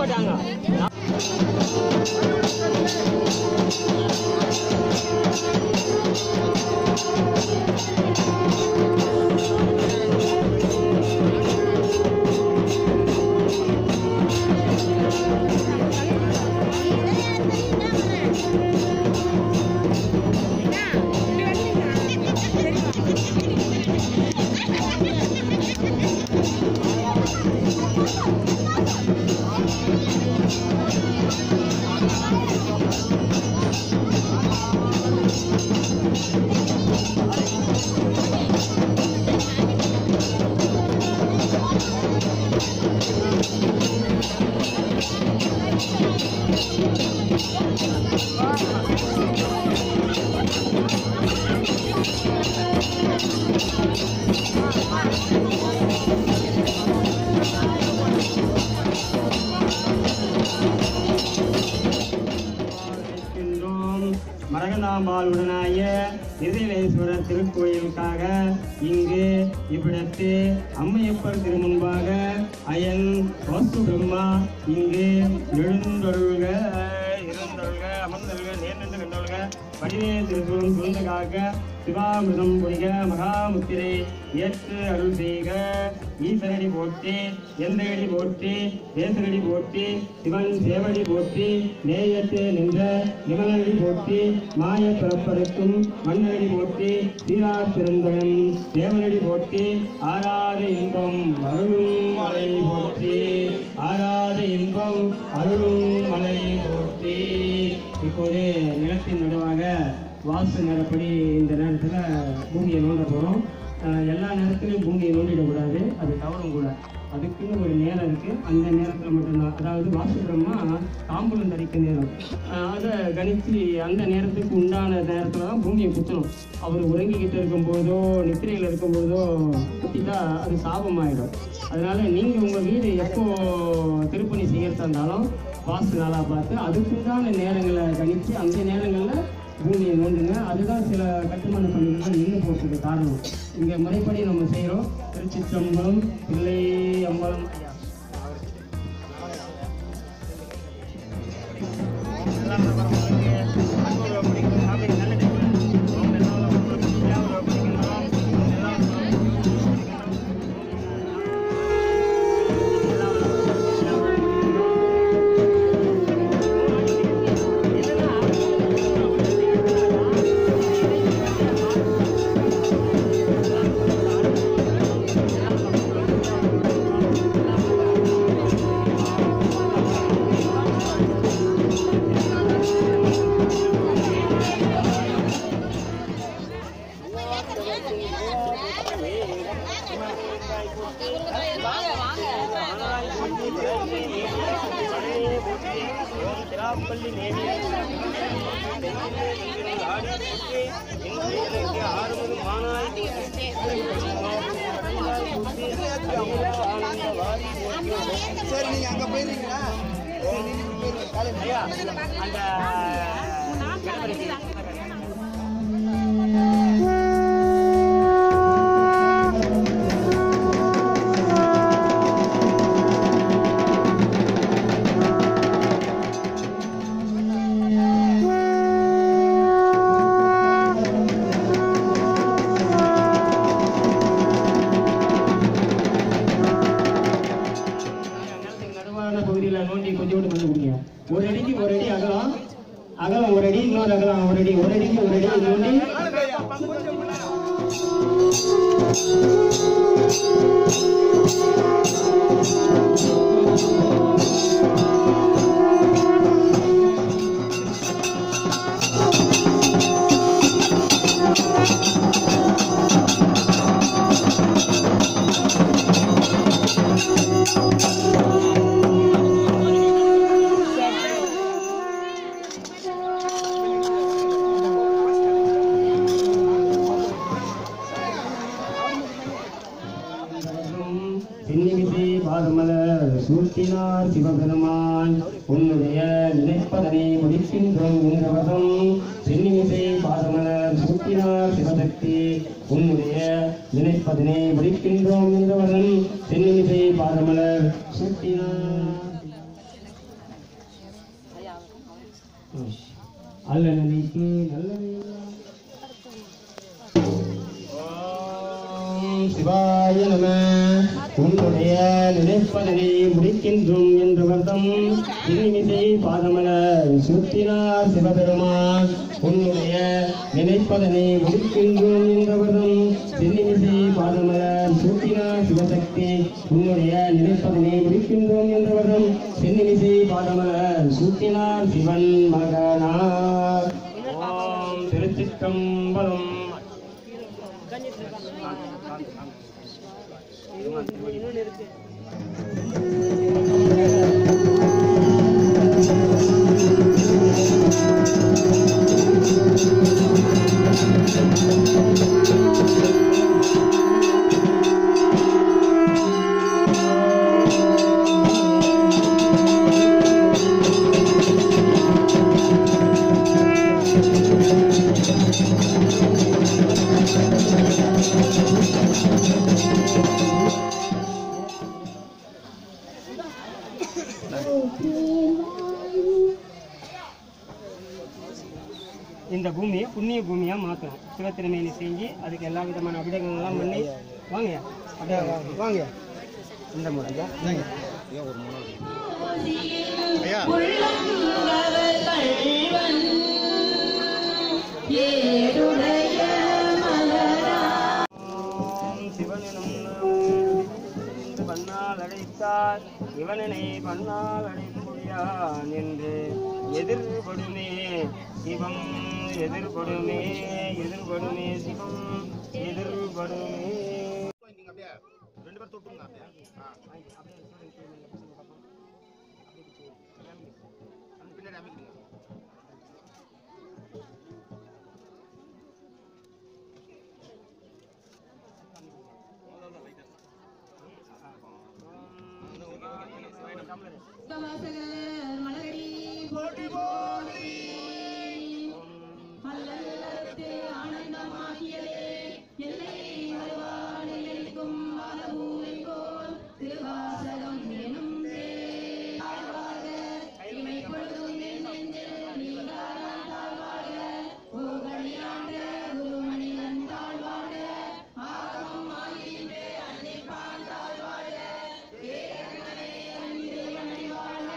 மாட்டாங்க. மரகதாம்பாளுடனாய நிதிலேஸ்வரர் திருக்கோயிலுக்காக இங்கு இவ்விடத்து அம்மையப்பர் திருமுன்பாக அயன் வாஸ்து பிரம்மா இங்கு எழுந்தொழுக இருந்தொழுக அமர்ந்தொழுக நேர்ந்து கண்டொழுக படிவே திருக்குறும் குழந்தைக்காக சிவாமிருதம் பொழிக மகாமுத்திரை ஏற்று அருள் செய்க. ஈசனடி போற்றி எந்தடி போற்றி தேசனடி போற்றி சிவன் சேவடி போற்றி நேயத்து நின்ற நிமலனடி போற்றி மாய பிறப்பதற்கும் மண்ணடி போற்றி சீரா பிறந்தவன் தேவனடி போற்றி ஆராத இன்பம் அருளும் மலை போற்றி ஆராத இன்பம் அருளும் மலை போற்றி. இப்போது நிலத்தின் நடுவாக வாஸ்து நேரப்படி இந்த நேரத்தில் பூமியை நோண்ட போகிறோம். எல்லா நேரத்துலையும் பூமியை நோண்டிடக்கூடாது, அது தவறும் கூட. அதுக்குன்னு ஒரு நேரம் இருக்குது, அந்த நேரத்தில் மட்டும்தான். அதாவது வாஸ்து பிரம்மா தாம்பூலம் தரிக்க நேரம், அதை கணித்து அந்த நேரத்துக்கு உண்டான நேரத்தில் தான் பூமியை குத்தணும். அவர் உறங்கிக்கிட்டு இருக்கும்போதோ நித்திரையில் இருக்கும்போதோ குத்திட்டா அது சாபமாயிடும். அதனால் நீங்கள் உங்கள் வீடு எப்போ திருப்பணி செய்கிறதா இருந்தாலும் வாஸ்து நாளாக பார்த்து அதுக்குண்டான நேரங்களை கணித்து அந்த நேரங்களில் பூமியை நோண்டுங்க. அதுதான் சில கட்டுமான பணிகள் நின்று போகிறதுக்கு காரணம். இங்கே முறைப்படி நம்ம செய்கிறோம். திருச்சிற்றம்பலம் பிள்ளை அம்பலம் சரி, நீங்க அங்க போயிருக்கீங்களா? ஒரு அடிக்கு ஒரு அடி அகலம், அகலம் ஒரு அடி, இன்னொரு அகலம் ஒரு அடி, ஒரு அடிக்கு ஒரு அடி நோண்டி சூழ்த்தினார் சிவபெருமான். உன்னுடைய நினைப்பதனை முடிக்கின்றோம் என்றவசம் சென்னிமிசை பாதமலர் சூழ்த்தினார் சிவசக்தி. உன்னுடைய நினைப்பதனை முடிக்கின்றோம் என்றவசம் சென்னிமிசை பாதமலர் சூழ்த்தினார். அல்லநதிக்கு நல்ல சிவாய நம. உன்னுடைய நினைப்பதனை முடிக்கின்றோம் என்ற வருடம் திருநிமிசை பாதமலர் சுத்தினார் சிவபெருமான். உன்னுடைய நினைப்பதனை முடிக்கின்றோம் என்ற வருடம் திருநிமிசை பாதமலர் சுத்தினார் சிவசக்தி. உன்னுடைய நினைப்பதனை முடிக்கின்றோம் என்ற வருடம் திருநிமிசை பாதமலர் சூட்டினார் சிவன் மகனார். ஓம் திருச்சிற்றம்பலம். இந்த பூமியை புண்ணிய பூமியாக மாற்றணும். சிவத்திருமேனி செஞ்சு அதுக்கு எல்லா விதமான அபிடங்கள்லாம் பண்ணி வாங்க அப்படியே வாங்க. இந்த முறையா பண்ணால் அழைத்தார் இவனனை பண்ணால் அழைப்புயான் என்று எதிர்படுமே சிவம் எதிர்படுமே எதிர்படுமே சிவம் எதிர்படுமே. மலரடி போட்டி போட்டி மல்லல்லத்து ஆனந்தமாகியதே எல்லை வருவானிலிருக்கும் மலபூரிகோள் திருவாசகம் எனும் தாழ்வாக இமை பொழுதும் என் நெஞ்சில் நீங்காதான் தாழ்வாக ஓகணியாண்ட குருமணியன் தாழ்வாக ஆகமம் ஆகின்றே அன்னிப்பான் தாழ்வாக வேதமனை அன்பில் மணிவாழ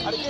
அடுத்து